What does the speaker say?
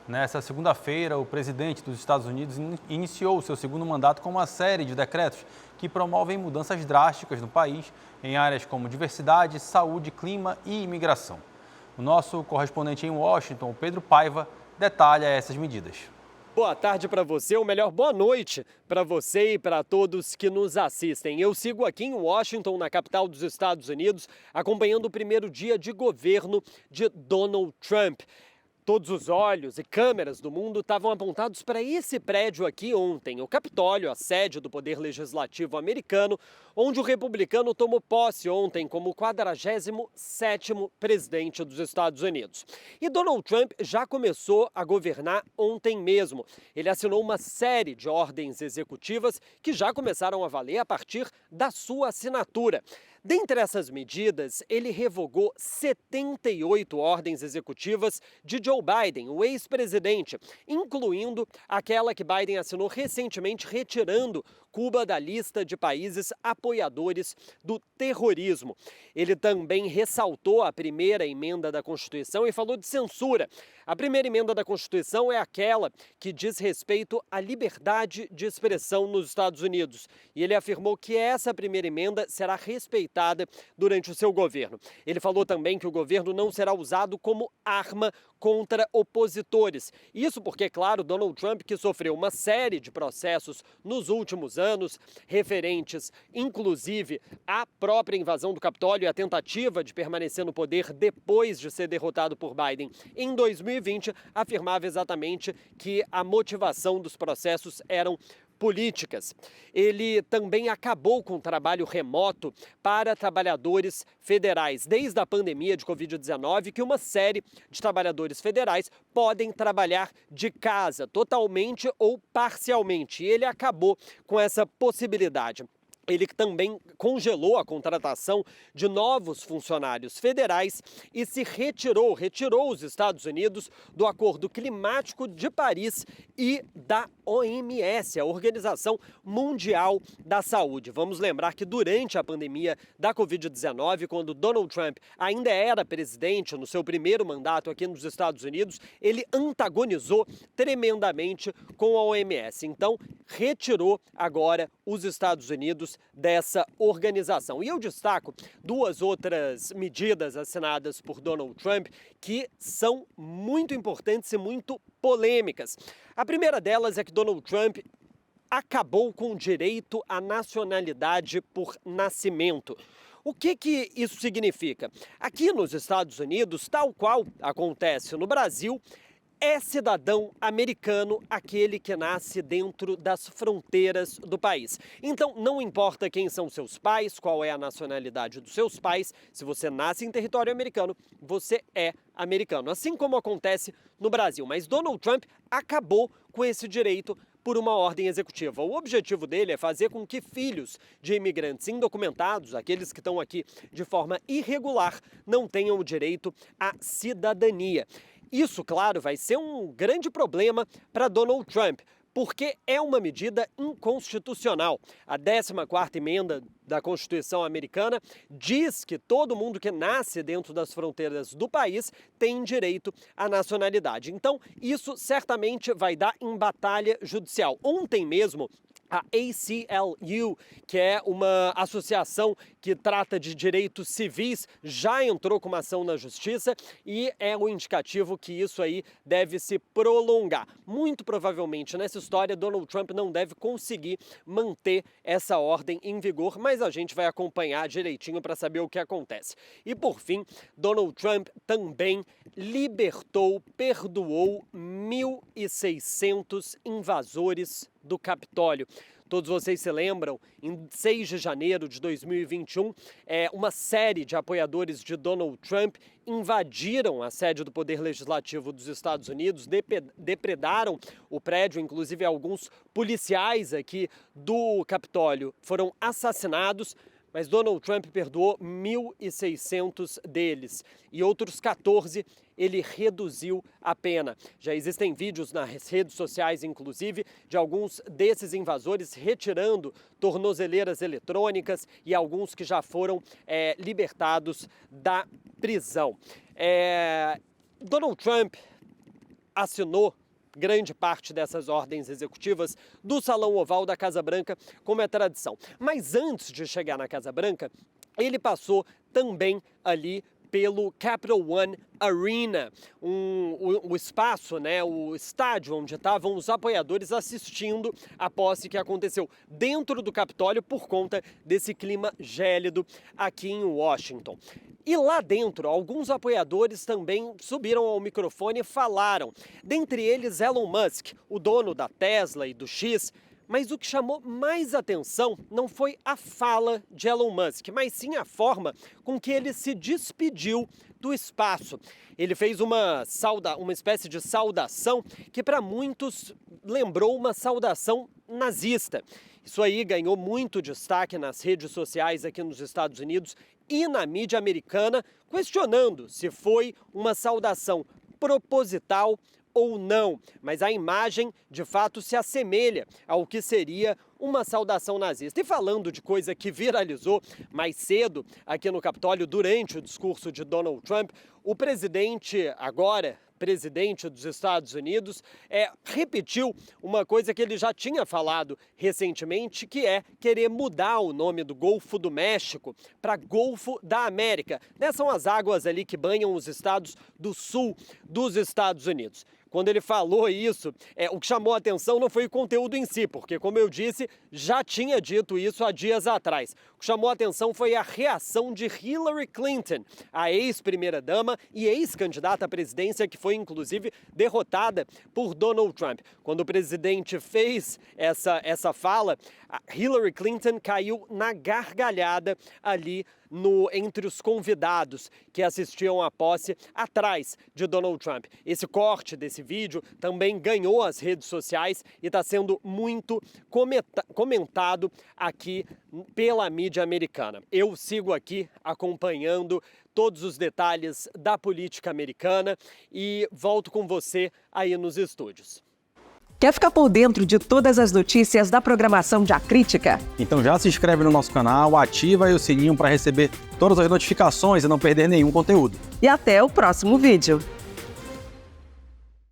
Nessa segunda-feira, o presidente dos Estados Unidos iniciou seu segundo mandato com uma série de decretos que promovem mudanças drásticas no país em áreas como diversidade, saúde, clima e imigração. O nosso correspondente em Washington, Pedro Paiva, detalha essas medidas. Boa tarde para você, ou melhor, boa noite para você e para todos que nos assistem. Eu sigo aqui em Washington, na capital dos Estados Unidos, acompanhando o primeiro dia de governo de Donald Trump. Todos os olhos e câmeras do mundo estavam apontados para esse prédio aqui ontem, o Capitólio, a sede do Poder Legislativo americano, onde o republicano tomou posse ontem como o 47º presidente dos Estados Unidos. E Donald Trump já começou a governar ontem mesmo. Ele assinou uma série de ordens executivas que já começaram a valer a partir da sua assinatura. Dentre essas medidas, ele revogou 78 ordens executivas de Joe Biden, o ex-presidente, incluindo aquela que Biden assinou recentemente retirando Cuba da lista de países apoiadores do terrorismo. Ele também ressaltou a primeira emenda da Constituição e falou de censura. A primeira emenda da Constituição é aquela que diz respeito à liberdade de expressão nos Estados Unidos. E ele afirmou que essa primeira emenda será respeitada durante o seu governo. Ele falou também que o governo não será usado como arma contra opositores. Isso porque, claro, Donald Trump, que sofreu uma série de processos nos últimos anos, referentes, inclusive, à própria invasão do Capitólio e à tentativa de permanecer no poder depois de ser derrotado por Biden em 2020, afirmava exatamente que a motivação dos processos eram políticas. Ele também acabou com o trabalho remoto para trabalhadores federais. Desde a pandemia de Covid-19, que uma série de trabalhadores federais podem trabalhar de casa, totalmente ou parcialmente. E ele acabou com essa possibilidade. Ele também congelou a contratação de novos funcionários federais e se retirou os Estados Unidos do Acordo Climático de Paris e da OMS, a Organização Mundial da Saúde. Vamos lembrar que durante a pandemia da Covid-19, quando Donald Trump ainda era presidente, no seu primeiro mandato aqui nos Estados Unidos, ele antagonizou tremendamente com a OMS. Então, retirou agora os Estados Unidos dessa organização. E eu destaco duas outras medidas assinadas por Donald Trump que são muito importantes e muito polêmicas. A primeira delas é que Donald Trump acabou com o direito à nacionalidade por nascimento. O que isso significa? Aqui nos Estados Unidos, tal qual acontece no Brasil, é cidadão americano aquele que nasce dentro das fronteiras do país. Então, não importa quem são seus pais, qual é a nacionalidade dos seus pais, se você nasce em território americano, você é americano, assim como acontece no Brasil. Mas Donald Trump acabou com esse direito por uma ordem executiva. O objetivo dele é fazer com que filhos de imigrantes indocumentados, aqueles que estão aqui de forma irregular, não tenham o direito à cidadania. Isso, claro, vai ser um grande problema para Donald Trump, porque é uma medida inconstitucional. A 14ª emenda da Constituição americana diz que todo mundo que nasce dentro das fronteiras do país tem direito à nacionalidade. Então, isso certamente vai dar em batalha judicial. Ontem mesmo, a ACLU, que é uma associação que trata de direitos civis, já entrou com uma ação na justiça e é um indicativo que isso aí deve se prolongar. Muito provavelmente nessa história, Donald Trump não deve conseguir manter essa ordem em vigor, mas a gente vai acompanhar direitinho para saber o que acontece. E por fim, Donald Trump também perdoou 1.600 invasores do Capitólio. Todos vocês se lembram, em 6 de janeiro de 2021, uma série de apoiadores de Donald Trump invadiram a sede do Poder Legislativo dos Estados Unidos, depredaram o prédio, inclusive alguns policiais aqui do Capitólio foram assassinados. Mas Donald Trump perdoou 1.600 deles e outros 14 ele reduziu a pena. Já existem vídeos nas redes sociais, inclusive, de alguns desses invasores retirando tornozeleiras eletrônicas e alguns que já foram libertados da prisão. Donald Trump assinou grande parte dessas ordens executivas do Salão Oval da Casa Branca, como é tradição. Mas antes de chegar na Casa Branca, ele passou também ali pelo Capital One Arena, o espaço, né, o estádio onde estavam os apoiadores assistindo a posse que aconteceu dentro do Capitólio por conta desse clima gélido aqui em Washington. E lá dentro, alguns apoiadores também subiram ao microfone e falaram, dentre eles Elon Musk, o dono da Tesla e do X. Mas o que chamou mais atenção não foi a fala de Elon Musk, mas sim a forma com que ele se despediu do espaço. Ele fez uma espécie de saudação que para muitos lembrou uma saudação nazista. Isso aí ganhou muito destaque nas redes sociais aqui nos Estados Unidos e na mídia americana, questionando se foi uma saudação proposital ou não, mas a imagem de fato se assemelha ao que seria uma saudação nazista. E falando de coisa que viralizou mais cedo aqui no Capitólio durante o discurso de Donald Trump, o presidente dos Estados Unidos, repetiu uma coisa que ele já tinha falado recentemente, que é querer mudar o nome do Golfo do México para Golfo da América. São as águas ali que banham os estados do sul dos Estados Unidos. Quando ele falou isso, o que chamou a atenção não foi o conteúdo em si, porque, como eu disse, já tinha dito isso há dias atrás. O que chamou a atenção foi a reação de Hillary Clinton, a ex-primeira-dama e ex-candidata à presidência, que foi, inclusive, derrotada por Donald Trump. Quando o presidente fez essa fala, a Hillary Clinton caiu na gargalhada ali entre os convidados que assistiam à posse atrás de Donald Trump. Esse corte desse vídeo também ganhou as redes sociais e está sendo muito comentado aqui pela mídia americana. Eu sigo aqui acompanhando todos os detalhes da política americana e volto com você aí nos estúdios. Quer ficar por dentro de todas as notícias da programação de A Crítica? Então já se inscreve no nosso canal, ativa aí o sininho para receber todas as notificações e não perder nenhum conteúdo. E até o próximo vídeo.